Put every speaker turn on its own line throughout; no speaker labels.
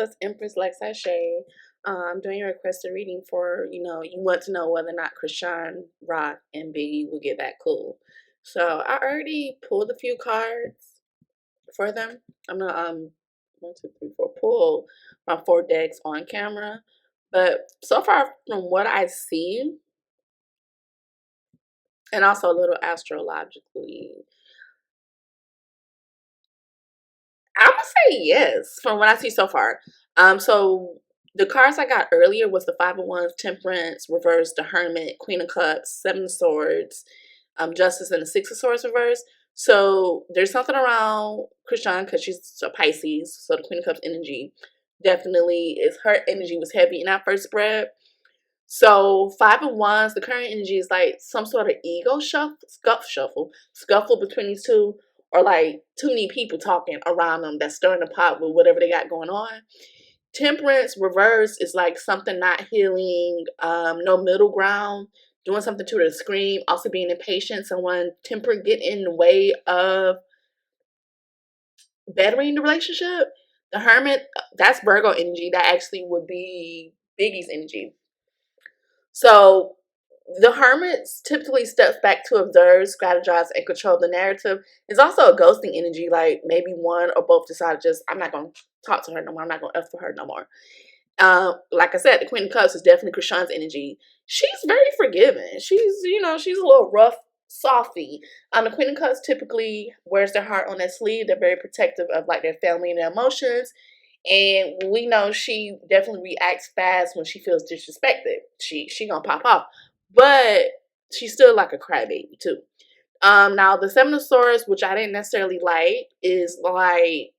it's Empress Lex Sachet. I'm doing a requested reading for, you want to know whether or not Chrisean Rock and Biggie will get back cool. So I already pulled a few cards for them. I'm gonna 1, 2, 3, 4 pull my 4 decks on camera. But so far from what I see, and also a little astrologically, I'm gonna say yes from what I see so far. So the cards I got earlier was the Five of Wands, Temperance, reverse, the Hermit, Queen of Cups, Seven of Swords, Justice, and the Six of Swords reverse. So there's something around Chrisean because she's a Pisces, so the Queen of Cups energy definitely is, her energy was heavy in that first spread. So Five of Wands, the current energy is like some sort of ego scuffle between these two, or like too many people talking around them that's stirring the pot with whatever they got going on. Temperance reverse is like something not healing, no middle ground, doing something to the scream, also being impatient, someone temper get in the way of bettering the relationship. The Hermit, that's Virgo energy. That actually would be Biggie's energy. So the Hermits typically steps back to observe, strategize, and control the narrative. It's also a ghosting energy, like maybe one or both decide just, I'm not going to talk to her no more. I'm not going to F for her no more. Like I said, the Queen of Cups is definitely Chrisean's energy. She's very forgiving. She's, she's a little rough, softy. The Queen of Cups typically wears their heart on their sleeve. They're very protective of like their family and their emotions. And we know she definitely reacts fast when she feels disrespected. She gonna pop off. But she's still like a crybaby too. Now the Seven of Swords, which I didn't necessarily like, is like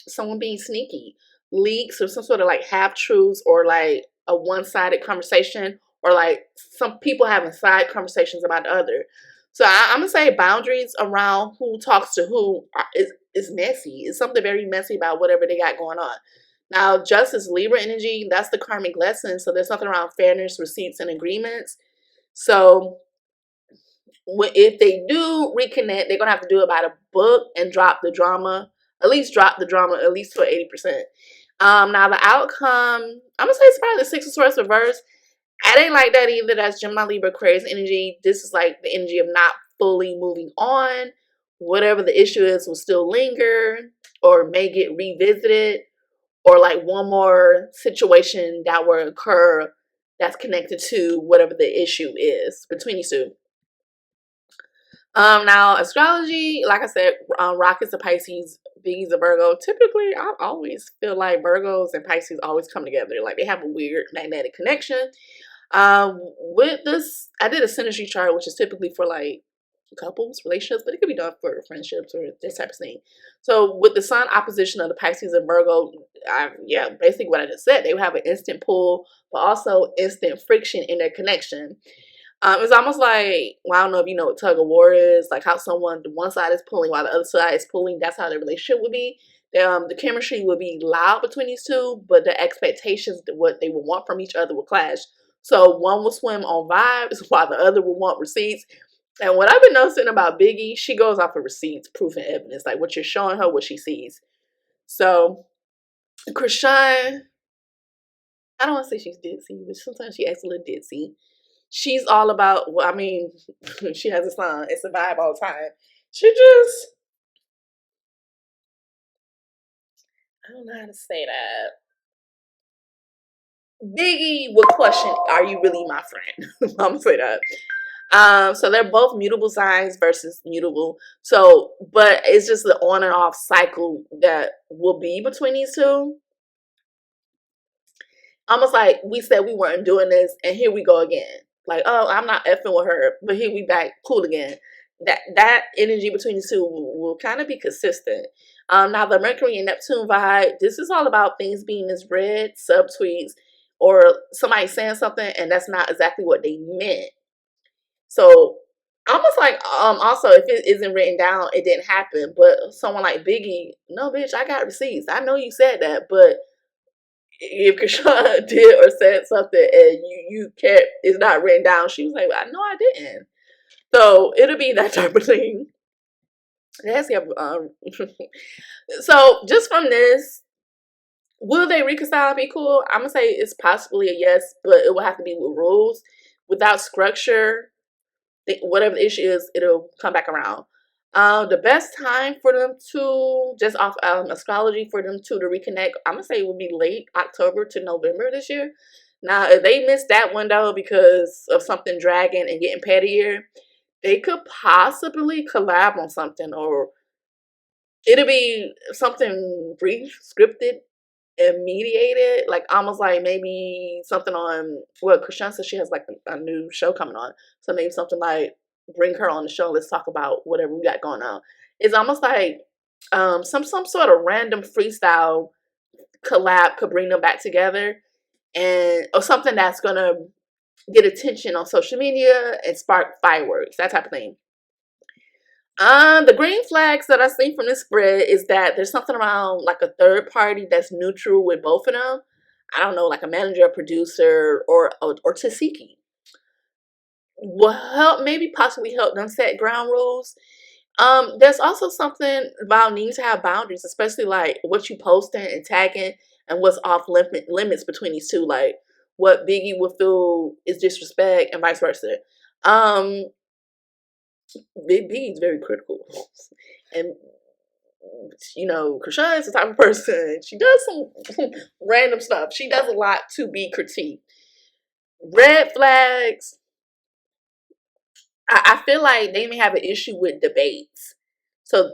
someone being sneaky. Leaks or some sort of like half truths, or like a one-sided conversation, or like some people having side conversations about the other. So I'm gonna say boundaries around who talks to who is messy. It's something very messy about whatever they got going on. Now, Justice, Libra energy, that's the karmic lesson. So there's something around fairness, receipts, and agreements. So if they do reconnect, they're gonna have to do it by the book and drop the drama. At least drop the drama at least for 80%. Now the outcome, I'm gonna say it's probably the Six of Swords reverse. I didn't like that either. That's Gemini, Libra, Aquarius energy. This is like the energy of not fully moving on. Whatever the issue is will still linger, or may get revisited, or like one more situation that will occur that's connected to whatever the issue is between these two. Now astrology, like I said, Rock is a Pisces, Biggie's a Virgo. Typically, I always feel like Virgos and Pisces always come together. Like they have a weird magnetic connection. With this, I did a synergy chart, which is typically for like couples, relationships, but it could be done for friendships or this type of thing. So with the Sun opposition of the Pisces and Virgo, basically what I just said, they would have an instant pull, but also instant friction in their connection. It's almost like, well, I don't know if you know what tug of war is, like how one side is pulling while the other side is pulling. That's how the relationship would be. The chemistry would be loud between these two, but the expectations, what they would want from each other, would clash. So one will swim on vibes while the other will want receipts. And what I've been noticing about Biggie, she goes off of receipts, proof, and evidence, like what you're showing her, what she sees. So Chrisean, I don't want to say she's ditzy, but sometimes she acts a little ditzy. She's all about, well, I mean, she has a song, it's a vibe all the time. She just, I don't know how to say that. Biggie would question, are you really my friend? I'm gonna say that. So they're both mutable signs versus mutable. So, but it's just the on and off cycle that will be between these two. Almost like we said we weren't doing this, and here we go again. Like, oh, I'm not effing with her, but here we back, cool again. That energy between the two will kind of be consistent. Now the Mercury and Neptune vibe, this is all about things being misread, subtweets, or somebody saying something and that's not exactly what they meant. So almost like also if it isn't written down, it didn't happen. But someone like Biggie, no bitch, I got receipts. I know you said that, but if Chrisean did or said something and you kept, it's not written down, she was like, I know I didn't. So it'll be that type of thing. So just from this, Will they reconcile and be cool? I'm gonna say it's possibly a yes, but it will have to be with rules. Without structure, whatever the issue is, it'll come back around. The best time for them to, just off astrology, for them to reconnect, I'm gonna say it would be late October to November this year. Now, if they missed that window because of something dragging and getting pettier, they could possibly collab on something, or it'll be something brief, scripted, and mediated, like almost like maybe something on, well, Chrisean says she has like a new show coming on, so maybe something like bring her on the show, let's talk about whatever we got going on. It's almost like some sort of random freestyle collab could bring them back together, and or something that's gonna get attention on social media and spark fireworks, that type of thing. The green flags that I see from this spread is that there's something around like a third party that's neutral with both of them. I don't know, like a manager, a producer, or Tasiki. Will help, maybe possibly help them set ground rules. There's also something about needing to have boundaries, especially like what you posting and tagging, and what's off limits between these two. Like what Biggie would feel is disrespect, and vice versa. Biggie's very critical, and you know, Chrisean is the type of person, she does some random stuff. She does a lot to be critiqued. Red flags, I feel like they may have an issue with debates. So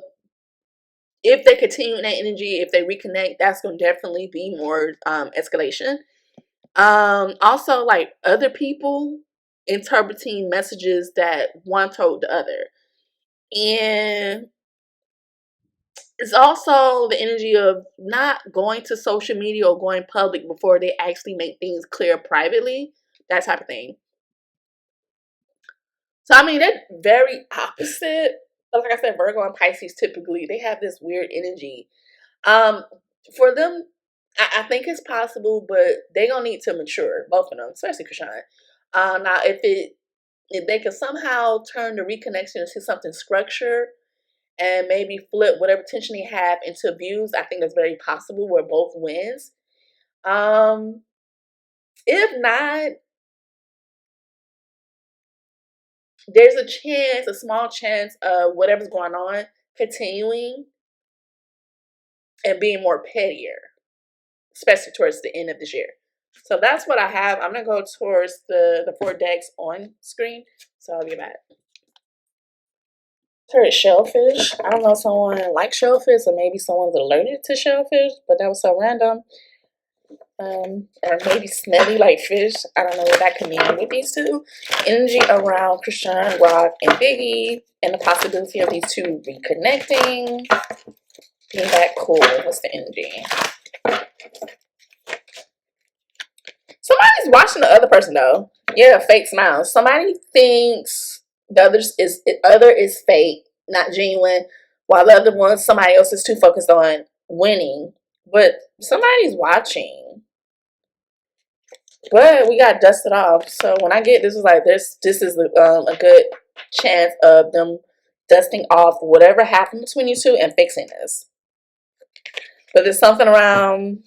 if they continue in that energy, if they reconnect, that's going to definitely be more escalation. Also, like other people interpreting messages that one told the other. And it's also the energy of not going to social media or going public before they actually make things clear privately. That type of thing. So, I mean, they're very opposite. But like I said, Virgo and Pisces, typically, they have this weird energy. For them, I think it's possible, but they're going to need to mature, both of them, especially Chrisean. Now, if they can somehow turn the reconnection into something structured, and maybe flip whatever tension they have into views, I think that's very possible where both wins. If not, there's a chance, a small chance of whatever's going on continuing and being more pettier, especially towards the end of this year. So that's what I have. I'm going to go towards the 4 decks on screen. So I'll get back. Heard shellfish. I don't know if someone likes shellfish, or maybe someone's allergic to shellfish, but that was so random. Or maybe smelly like fish. I don't know what that could mean with these two. Energy around Chrisean Rock and Biggie, and the possibility of these two reconnecting. Being that cool. What's the energy? Somebody's watching the other person though. Yeah, fake smiles. Somebody thinks the other is fake, not genuine, while the other one, somebody else is too focused on winning. But somebody's watching. But we got dusted off. So when I get this, is like this is a good chance of them dusting off whatever happened between you two and fixing this. But there's something around,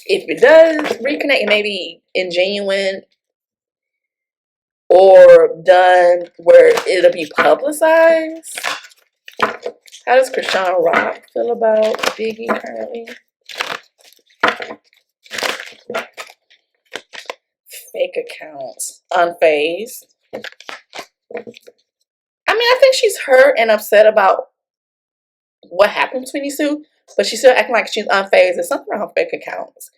if it does reconnect, it may be ingenuine or done where it'll be publicized. How does Chrisean Rock feel about Biggie currently? Fake accounts. Unfazed. I mean, I think she's hurt and upset about what happened between these two, but she's still acting like she's unfazed. There's something around fake accounts.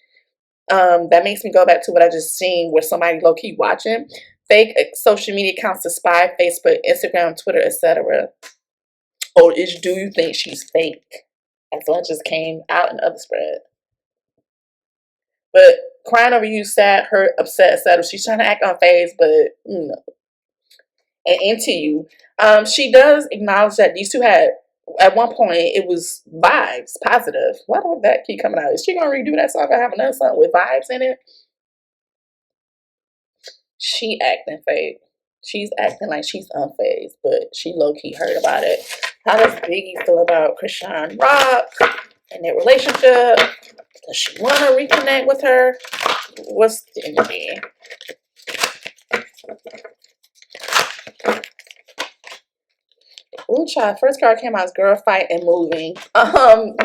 That makes me go back to what I just seen, where somebody low-key watching. Fake social media accounts to spy Facebook, Instagram, Twitter, etc. Or do you think she's fake? As much as came out in the other spread. But crying over you, sad, hurt, upset, etc. She's trying to act unfazed, but you know. And into you. She does acknowledge that these two had, at one point, it was vibes, positive. Why would that keep coming out? Is she gonna redo that song or have another song with vibes in it? She acting fake. She's acting like she's unfazed, but she low-key heard about it. How does Biggie feel about Chrisean Rock? in their relationship? Does she want to reconnect with her? What's the energy? Ooh, child. First card came out as girl fight and moving.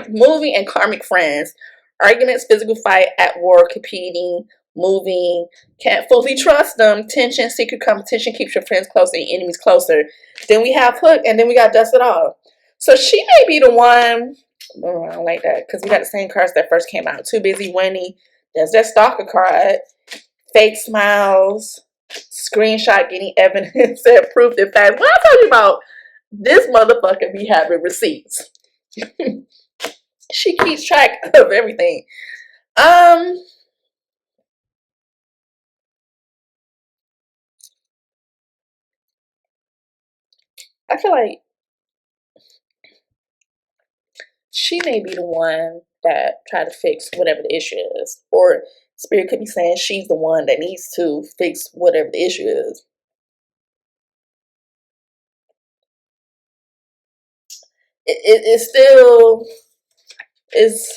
Moving and karmic friends. Arguments, physical fight, at war, competing, moving. Can't fully trust them. Tension, secret competition keeps your friends closer and enemies closer. Then we have hook, and then we got dust it off. So she may be the one. Oh, I don't like that because we got the same cards that first came out. Too busy winning. There's that stalker card. Fake smiles. Screenshot getting evidence and proof in fact. What I told you about, this motherfucker be having receipts. She keeps track of everything. I feel like she may be the one that tried to fix whatever the issue is. Or Spirit could be saying she's the one that needs to fix whatever the issue is. It still is.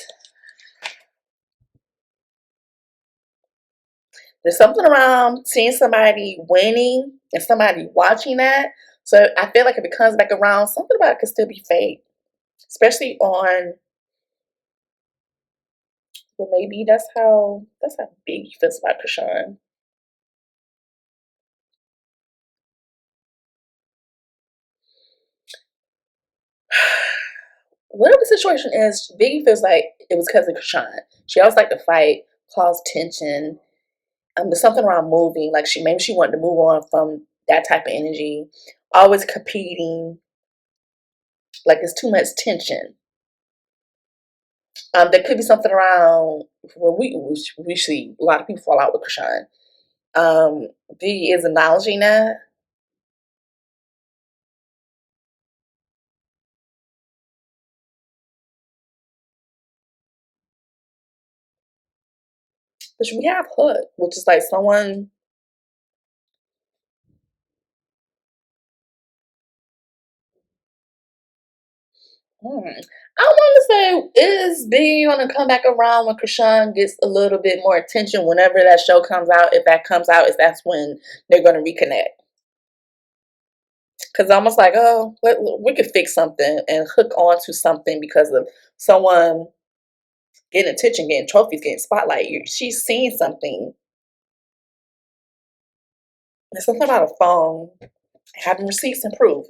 There's something around seeing somebody winning and somebody watching that. So I feel like if it comes back around, something about it could still be fake. Especially on, well, maybe that's how Biggie feels about Chrisean. Whatever the situation is, Biggie feels like it was because of Chrisean. She always liked to fight, cause tension. There's something around moving, like maybe she wanted to move on from that type of energy. Always competing, like it's too much tension. There could be something around. Well, we see a lot of people fall out with Chrisean. Biggie is acknowledging that. But we have hook, which is like someone. I want to say, is Biggie going to come back around when Chrisean gets a little bit more attention whenever that show comes out? If that comes out, is that's when they're going to reconnect? Because almost like, oh, we could fix something and hook on to something because of someone getting attention, getting trophies, getting spotlight. She's seeing something. There's something about a phone, having receipts and proof.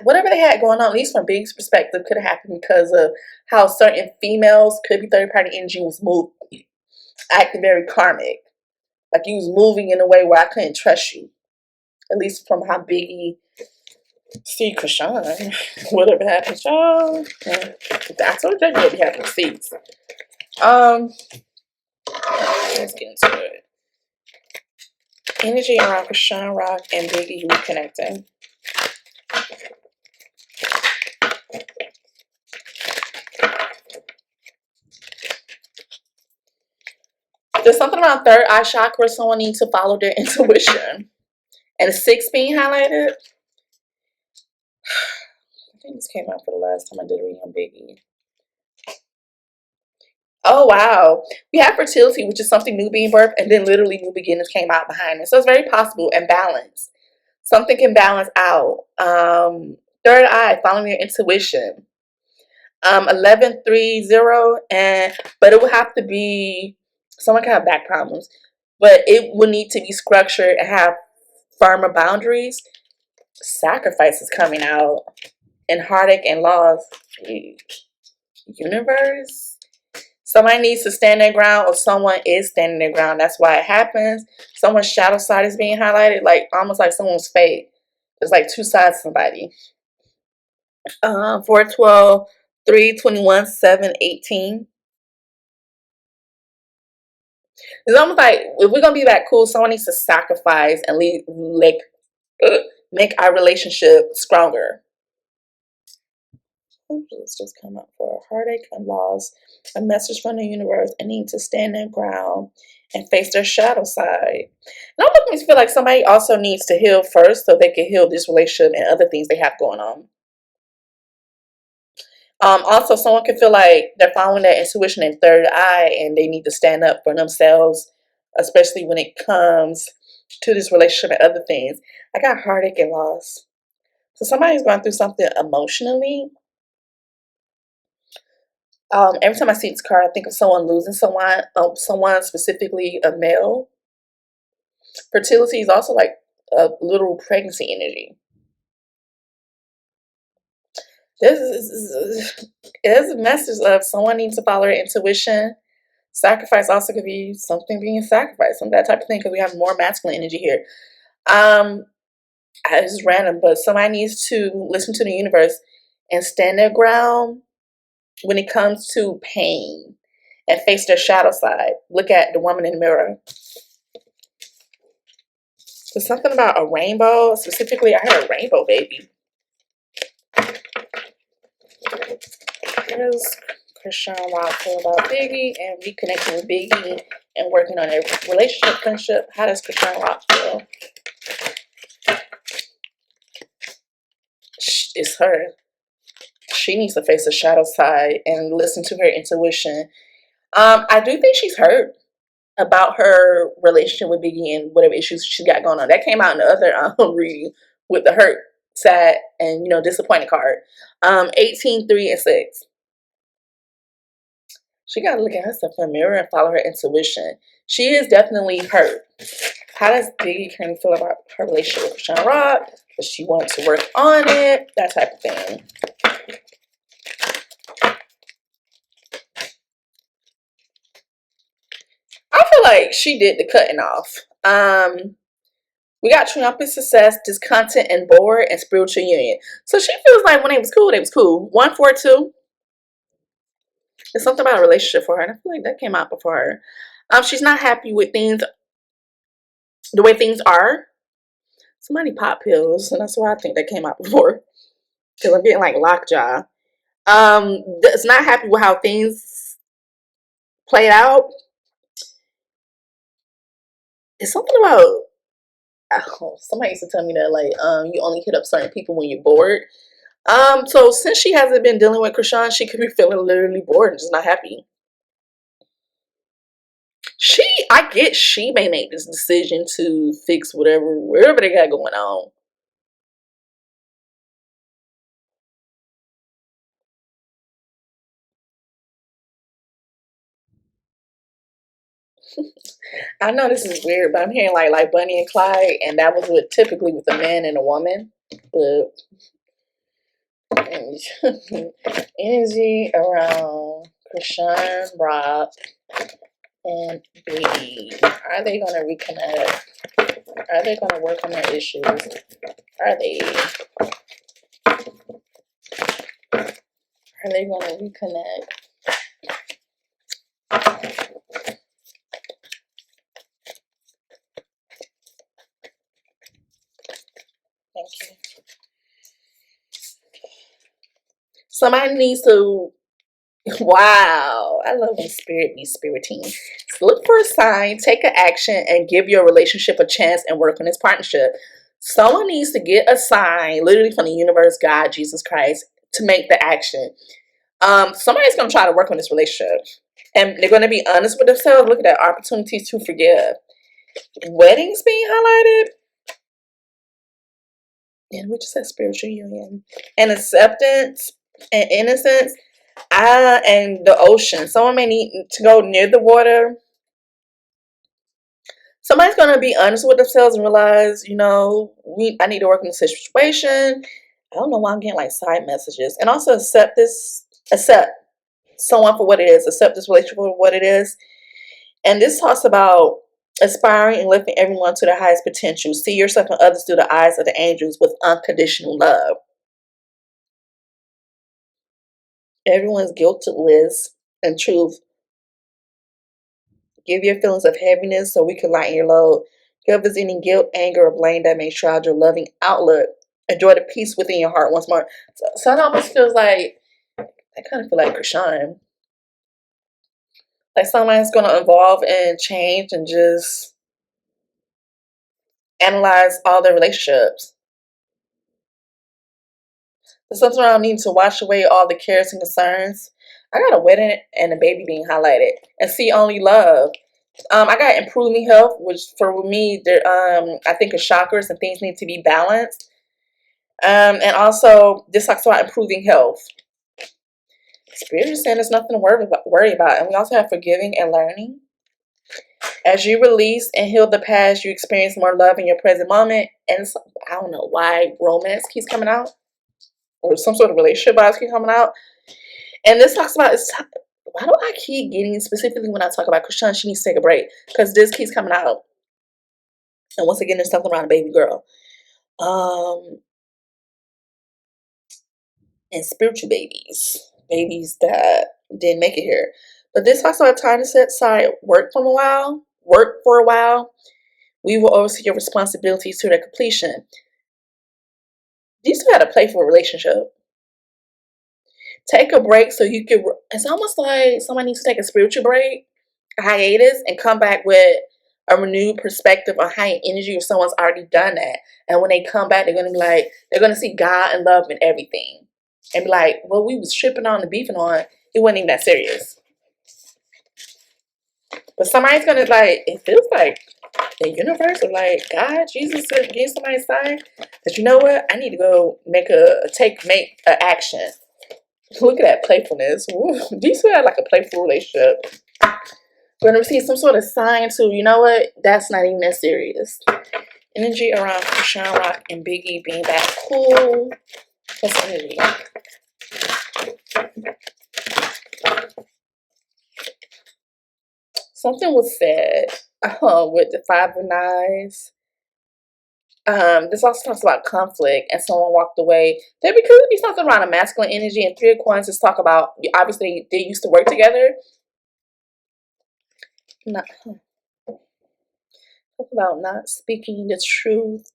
Whatever they had going on, at least from Big's perspective, could have happened because of how certain females, could be third party energy, was moved, acting very karmic. Like you was moving in a way where I couldn't trust you. At least from how Biggie see Chrisean. Whatever happened, y'all. I told you you'll be having receipts. Let's get into it. Energy around Chrisean Rock and Biggie reconnecting. There's something around third eye chakra. Someone needs to follow their intuition. And 6 being highlighted. I think this came out for the last time I did a reading on Biggie. Oh, wow. We have fertility, which is something new being birthed, and then literally new beginnings came out behind it. So it's very possible and balanced. Something can balance out. Third eye, following your intuition. 1130, but it would have to be, someone can have back problems, but it would need to be structured and have firmer boundaries. Sacrifice is coming out, and heartache and loss. Universe. Somebody needs to stand their ground, or someone is standing their ground. That's why it happens. Someone's shadow side is being highlighted, like almost like someone's fate. There's like two sides to somebody. 412, 321, 718. It's almost like if we're gonna be that cool, someone needs to sacrifice and make our relationship stronger. Let's just come up for heartache and loss. A message from the universe. A need to stand their ground and face their shadow side. And I'm looking to feel like somebody also needs to heal first so they can heal this relationship and other things they have going on. Also, someone can feel like they're following their intuition and third eye and they need to stand up for themselves, especially when it comes to this relationship and other things. I got heartache and loss. So somebody's going through something emotionally. Every time I see this card, I think of someone losing someone specifically a male. Fertility is also like a little pregnancy energy. This is a message of someone needs to follow their intuition. Sacrifice also could be something being sacrificed, some that type of thing, because we have more masculine energy here. It's random, but somebody needs to listen to the universe and stand their ground when it comes to pain and face their shadow side. Look at the woman in the mirror. There's something about a rainbow. Specifically, I heard rainbow baby. What does Chrisean Rock feel about Biggie and reconnecting with Biggie and working on a relationship, friendship? How does Chrisean Rock feel? It's her. She needs to face the shadow side and listen to her intuition. I do think she's hurt about her relationship with Biggie and whatever issues she got going on. That came out in the other reading with the hurt, sad, and disappointed card. 18, 3, and 6. She got to look at herself in the mirror and follow her intuition. She is definitely hurt. How does Biggie currently feel about her relationship with Chrisean Rock? Does she want to work on it? That type of thing. I feel like she did the cutting off. We got triumphant success, discontent and bored, and spiritual union. So she feels like when it was cool, they was cool. 142. There's something about a relationship for her, and I feel like that came out before her. She's not happy with things, the way things are. Somebody pop pills, and that's why I think that came out before. Because I'm getting like lockjaw. It's not happy with how things played out. It's something about, somebody used to tell me that like you only hit up certain people when you're bored. So since she hasn't been dealing with Chrisean, she could be feeling literally bored and just not happy. I get she may make this decision to fix wherever they got going on. I know this is weird, but I'm hearing like Bunny and Clyde, and that was typically with a man and a woman. But energy around Chrisean Rock and Biggie. Are they gonna reconnect? Are they gonna work on their issues? Are they gonna reconnect? Thank you. Somebody needs to, wow, I love when spirit be spiriting. Look for a sign, take an action, and give your relationship a chance and work on this partnership. Someone needs to get a sign, literally from the universe, God, Jesus Christ, to make the action. Somebody's going to try to work on this relationship. And they're going to be honest with themselves. Look at that, opportunities to forgive. Weddings being highlighted. And we just said spiritual union. And acceptance and innocence. And the ocean. Someone may need to go near the water. Somebody's going to be honest with themselves and realize, I need to work in the situation. I don't know why I'm getting like side messages. And also accept someone for what it is. Accept this relationship for what it is. And this talks about aspiring and lifting everyone to their highest potential. See yourself and others through the eyes of the angels with unconditional love. Everyone's guiltless and truth. Give your feelings of heaviness so we can lighten your load. Give us any guilt, anger, or blame that may shroud your loving outlook. Enjoy the peace within your heart once more. So it almost feels like I kind of feel like Chrisean. Like somebody's going to evolve and change and just analyze all their relationships. There's something around needing to wash away all the cares and concerns. I got a wedding and a baby being highlighted. And see only love. I got improving health, which for me, I think of chakras and things need to be balanced. And also, this talks about improving health. Spirit is saying there's nothing to worry about. And we also have forgiving and learning. As you release and heal the past, you experience more love in your present moment. And I don't know why romance keeps coming out. Or some sort of relationship vibes keep coming out. And this talks about, why do I keep getting, specifically when I talk about Chrisean, she needs to take a break. Because this keeps coming out. And once again, there's something around a baby girl. And spiritual babies. Babies that didn't make it here. But this talks about time to set aside work for a while. We will oversee your responsibilities to their completion. These two had a playful relationship. Take a break so you can, it's almost like somebody needs to take a spiritual break, a hiatus, and come back with a renewed perspective on high energy if someone's already done that. And when they come back, they're going to be like, they're going to see God and love in everything. And be like, well, we was tripping on and beefing on, it wasn't even that serious. But somebody's going to like, it feels like the universe or like God, Jesus gave somebody a sign that, you know what, I need to go make an action. Look at that playfulness. Woo. These two had like a playful relationship. We're going to receive some sort of sign to, you know what, that's not even that serious. Energy around Chrisean Rock and Biggie being that cool. What's energy? Something was said with the 5 of Knives. This also talks about conflict and someone walked away. There could be something around a masculine energy, and 3 of Coins is talk about, obviously they used to work together. Talk about not speaking the truth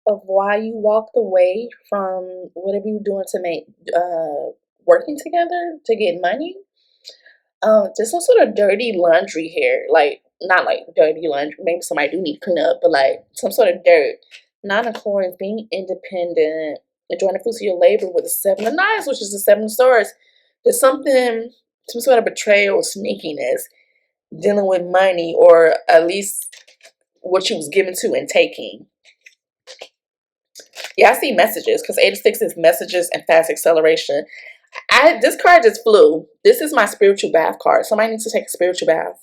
of why you walked away from whatever you were doing to make working together to get money. There's some sort of dirty laundry here, like not like dirty laundry, maybe somebody do need to clean up, but like some sort of dirt. 9 of Coins, being independent, enjoying the fruits of your labor with the 7 of Knives, which is the 7 of Swords. There's some sort of betrayal or sneakiness dealing with money, or at least what you was given to and taking. Yeah, I see messages, because 8 of 6 is messages and fast acceleration. This card just flew. This is my spiritual bath card. Somebody needs to take a spiritual bath.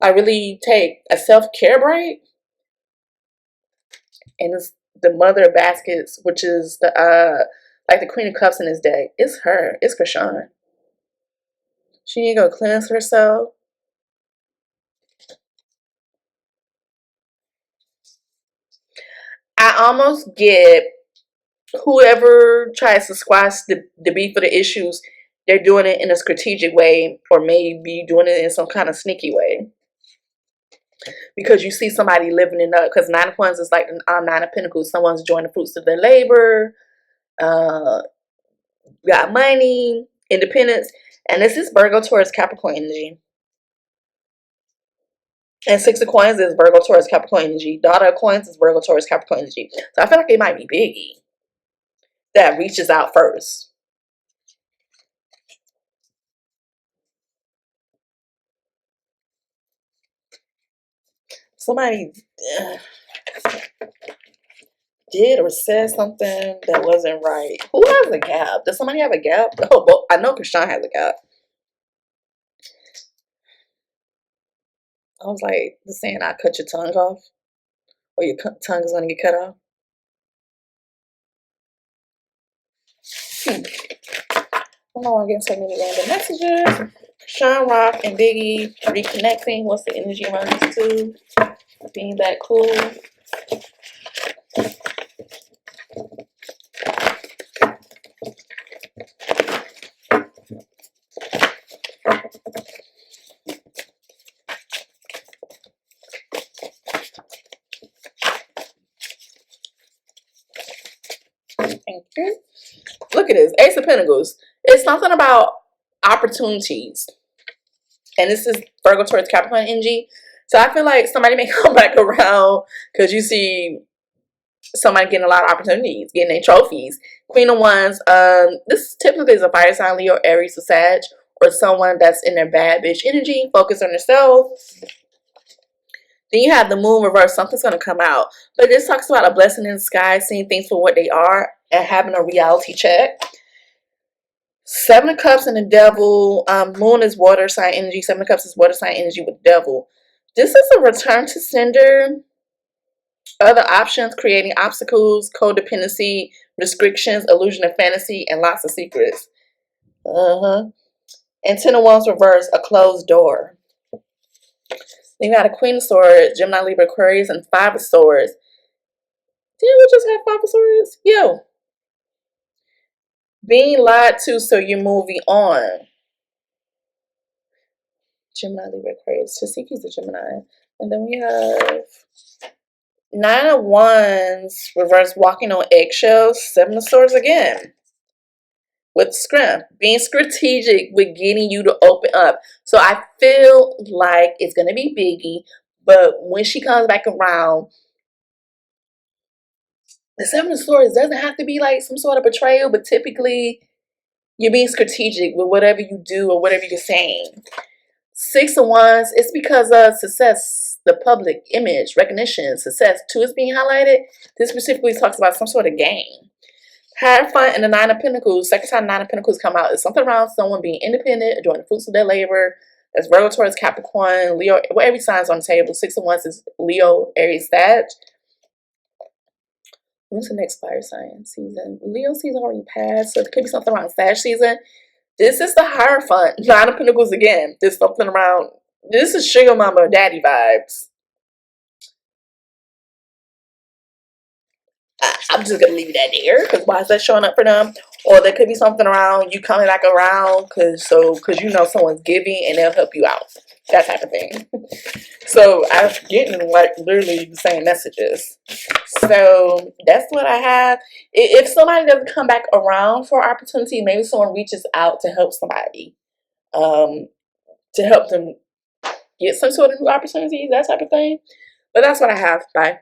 I really take a self-care break. And it's the Mother of Baskets, which is the like the Queen of Cups in this deck. It's her. It's Chrisean. She need to go cleanse herself. I almost get whoever tries to squash the beef or the issues, they're doing it in a strategic way, or maybe doing it in some kind of sneaky way. Because you see somebody living it up. Because 9 of Coins is like 9 of Pentacles. Someone's enjoying the fruits of their labor. Got money, independence. And this is Virgo, Taurus, Capricorn energy. And 6 of Coins is Virgo, Taurus, Capricorn energy. Daughter of Coins is Virgo, Taurus, Capricorn energy. So I feel like it might be Biggie that reaches out first. Somebody did or said something that wasn't right. Who has a gap? Does somebody have a gap? Oh, well, I know Chrisean has a gap. I was like, the saying, I cut your tongue off, or your tongue is going to get cut off. I don't know why I'm getting so many random messages. Chrisean Rock and Biggie reconnecting. What's the energy around these two? Being that cool. Thank you. Look at this. Ace of Pentacles. It's something about opportunities. And this is Virgo, Taurus, Capricorn energy. So I feel like somebody may come back around because you see somebody getting a lot of opportunities, getting their trophies. Queen of Wands, this typically is a fire sign, Leo, Aries, or Sag, or someone that's in their bad bitch energy, focus on themselves. Then you have the moon reverse, something's going to come out. But this talks about a blessing in the sky, seeing things for what they are, and having a reality check. Seven of Cups and the Devil. Moon is water sign energy. Seven of Cups is water sign energy with Devil. This is a return to sender. Other options, creating obstacles, codependency, restrictions, illusion of fantasy, and lots of secrets. And Ten of Wands reverse, a closed door. Then you got a Queen of Swords, Gemini, Libra, Aquarius, and Five of Swords. Didn't we just have Five of Swords? Yo. Being lied to, so you're moving on. Gemini, Libra, Aquarius. Tasiki's a Gemini. And then we have Nine of Wands, reverse, walking on eggshells. Seven of Swords again. With scrim, being strategic with getting you to open up. So I feel like it's going to be Biggie, but when she comes back around, the Seven of Swords doesn't have to be like some sort of betrayal, but typically you're being strategic with whatever you do or whatever you're saying. Six of Wands, it's because of success, the public image, recognition, success. Two is being highlighted. This specifically talks about some sort of gain. Have fun in the Nine of Pentacles. Second time Nine of Pentacles come out. It's something around someone being independent, enjoying the fruits of their labor. That's Virgo, Taurus, Capricorn, Leo. Well, every sign's on the table. Six of Wands is Leo, Aries, Sag. When's the next fire sign season? Leo season already passed, so it could be something around Sag season. This is the Hierophant. Nine of Pentacles again. There's something around. This is sugar mama, daddy vibes. I'm just gonna leave that there because why is that showing up for them? Or there could be something around you coming back around because you know someone's giving and they'll help you out, that type of thing. So I'm getting like literally the same messages. So that's what I have. If somebody doesn't come back around for opportunity, maybe someone reaches out to help somebody, to help them get some sort of new opportunity, that type of thing. But that's what I have. Bye.